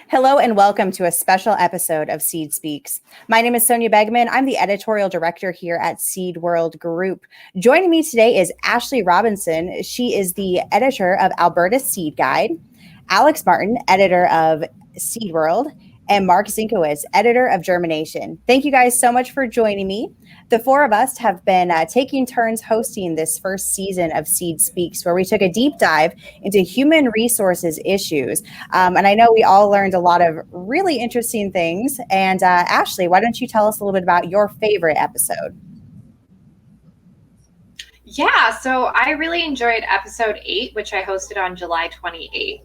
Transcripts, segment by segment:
Hello and welcome to a special episode of Seed Speaks. My name is Sonia Begman. I'm the editorial director here at Seed World Group. Joining me today is Ashley Robinson. She is the editor of Alberta's Seed Guide, Alex Martin, editor of Seed World, and Mark Zinkowitz, editor of Germination. Thank you guys so much for joining me. The four of us have been taking turns hosting this first season of Seed Speaks, where we took a deep dive into human resources issues. And I know we all learned a lot of really interesting things. And Ashley, why don't you tell us a little bit about your favorite episode? Yeah, so I really enjoyed episode 8, which I hosted on July 28th.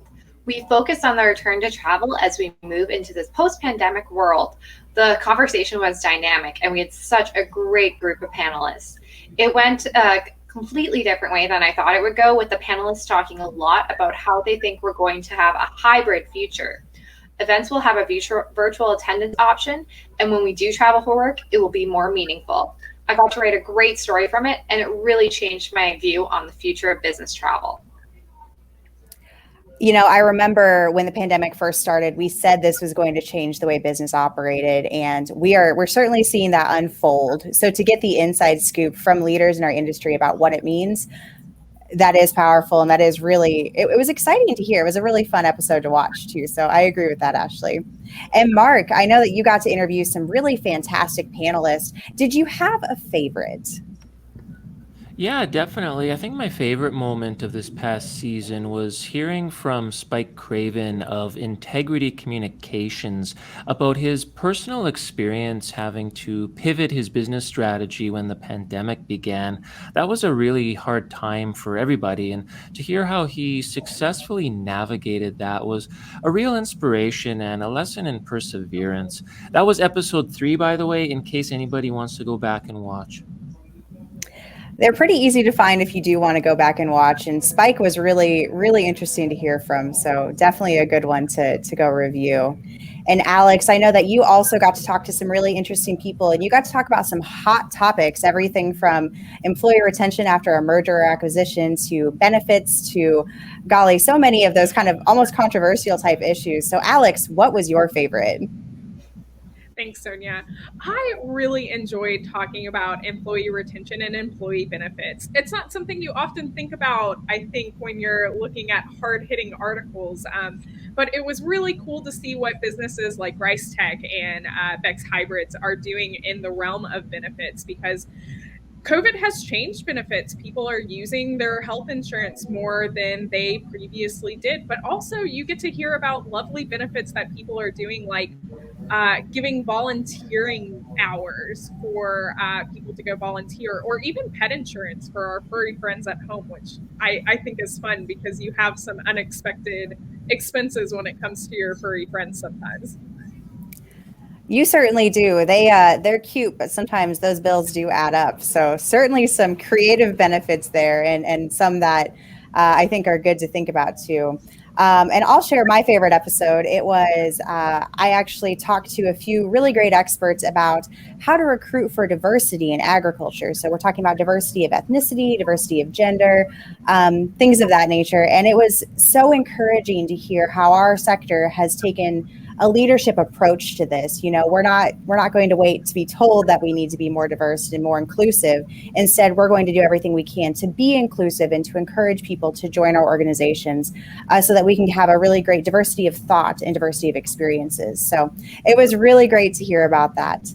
We focused on the return to travel as we move into this post-pandemic world. The conversation was dynamic, and we had such a great group of panelists. It went a completely different way than I thought it would go, with the panelists talking a lot about how they think we're going to have a hybrid future. Events will have a virtual attendance option, and when we do travel for work, it will be more meaningful. I got to write a great story from it, and it really changed my view on the future of business travel. You know, I remember when the pandemic first started, we said this was going to change the way business operated, and we're certainly seeing that unfold. So to get the inside scoop from leaders in our industry about what it means, that is powerful, and that is really, it was exciting to hear. It was a really fun episode to watch too. So I agree with that, Ashley. And Mark, I know that you got to interview some really fantastic panelists. Did you have a favorite? Yeah, definitely. I think my favorite moment of this past season was hearing from Spike Craven of Integrity Communications about his personal experience having to pivot his business strategy when the pandemic began. That was a really hard time for everybody, and to hear how he successfully navigated that was a real inspiration and a lesson in perseverance. That was episode 3, by the way, in case anybody wants to go back and watch. They're pretty easy to find if you do want to go back and watch. And Spike was really, really interesting to hear from. So definitely a good one to go review. And Alex, I know that you also got to talk to some really interesting people, and you got to talk about some hot topics, everything from employee retention after a merger or acquisition to benefits to, golly, so many of those kind of almost controversial type issues. So Alex, what was your favorite? Thanks, Sonia. I really enjoyed talking about employee retention and employee benefits. It's not something you often think about, I think, when you're looking at hard-hitting articles, but it was really cool to see what businesses like Rice Tech and Bex Hybrids are doing in the realm of benefits, because COVID has changed benefits. People are using their health insurance more than they previously did, but also you get to hear about lovely benefits that people are doing, like giving volunteering hours for people to go volunteer, or even pet insurance for our furry friends at home, which I think is fun because you have some unexpected expenses when it comes to your furry friends sometimes. You certainly do. They're cute, but sometimes those bills do add up. So certainly some creative benefits there, and some that I think are good to think about too. And I'll share my favorite episode. It was, I actually talked to a few really great experts about how to recruit for diversity in agriculture. So we're talking about diversity of ethnicity, diversity of gender, things of that nature. And it was so encouraging to hear how our sector has taken a leadership approach to this. You know, we're not going to wait to be told that we need to be more diverse and more inclusive. Instead, we're going to do everything we can to be inclusive and to encourage people to join our organizations so that we can have a really great diversity of thought and diversity of experiences. So it was really great to hear about that.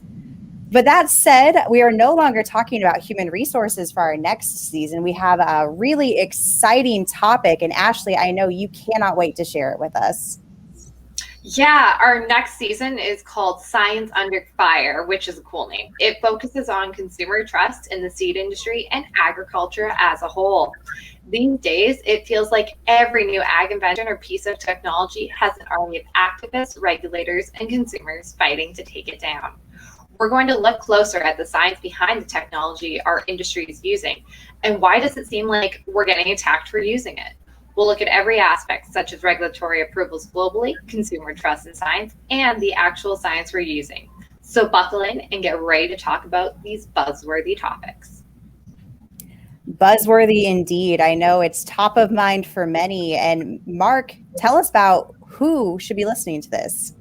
But that said, we are no longer talking about human resources for our next season. We have a really exciting topic, and Ashley, I know you cannot wait to share it with us. Yeah, our next season is called Science Under Fire, which is a cool name. It focuses on consumer trust in the seed industry and agriculture as a whole. These days, it feels like every new ag invention or piece of technology has an army of activists, regulators, and consumers fighting to take it down. We're going to look closer at the science behind the technology our industry is using, and why does it seem like we're getting attacked for using it? We'll look at every aspect, such as regulatory approvals globally, consumer trust in science, and the actual science we're using. So buckle in and get ready to talk about these buzzworthy topics. Buzzworthy indeed. I know it's top of mind for many. And Mark, tell us about who should be listening to this?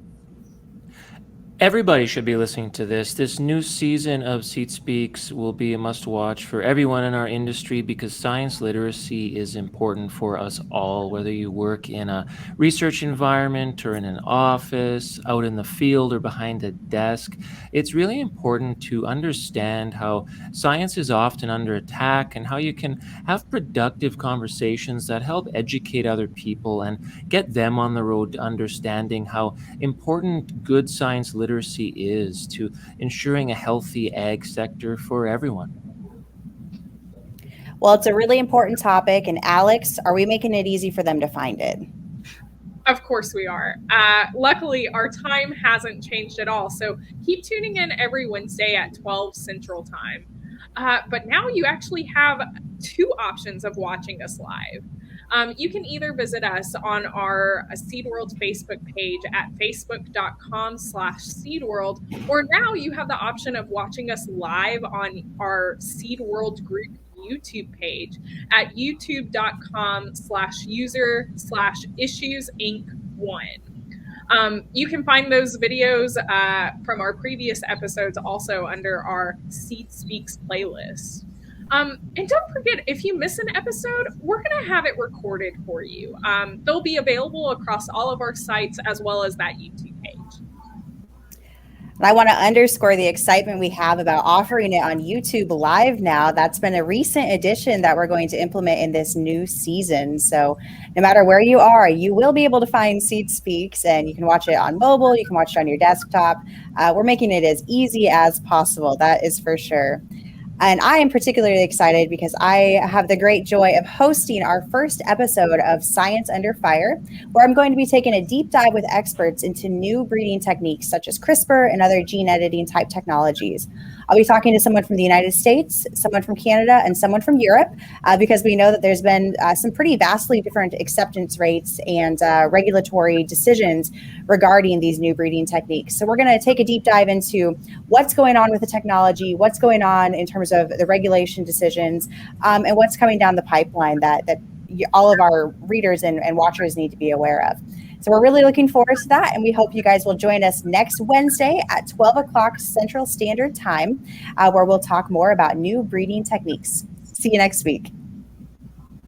Everybody should be listening to this. This new season of Seed Speaks will be a must watch for everyone in our industry because science literacy is important for us all, whether you work in a research environment or in an office, out in the field or behind a desk. It's really important to understand how science is often under attack and how you can have productive conversations that help educate other people and get them on the road to understanding how important good science literacy is to ensuring a healthy ag sector for everyone. Well, it's a really important topic. And Alex, are we making it easy for them to find it? Of course we are. Luckily, our time hasn't changed at all. So keep tuning in every Wednesday at 12 Central Time. But now you actually have two options of watching us live. You can either visit us on our Seed World Facebook page at facebook.com/seedworld, or now you have the option of watching us live on our Seed World group YouTube page at youtube.com/user/issuesinc1. You can find those videos from our previous episodes also under our Seed Speaks playlist. And don't forget, if you miss an episode, we're going to have it recorded for you. They'll be available across all of our sites as well as that YouTube page. And I want to underscore the excitement we have about offering it on YouTube Live now. That's been a recent addition that we're going to implement in this new season. So no matter where you are, you will be able to find Seed Speaks, and you can watch it on mobile. You can watch it on your desktop. We're making it as easy as possible. That is for sure. And I am particularly excited because I have the great joy of hosting our first episode of Science Under Fire, where I'm going to be taking a deep dive with experts into new breeding techniques such as CRISPR and other gene editing type technologies. I'll be talking to someone from the United States, someone from Canada, and someone from Europe, because we know that there's been some pretty vastly different acceptance rates and regulatory decisions regarding these new breeding techniques. So we're going to take a deep dive into what's going on with the technology, what's going on in terms of the regulation decisions, and what's coming down the pipeline that all of our readers and watchers need to be aware of. So we're really looking forward to that, and we hope you guys will join us next Wednesday at 12 o'clock Central Standard Time, where we'll talk more about new breeding techniques. See you next week.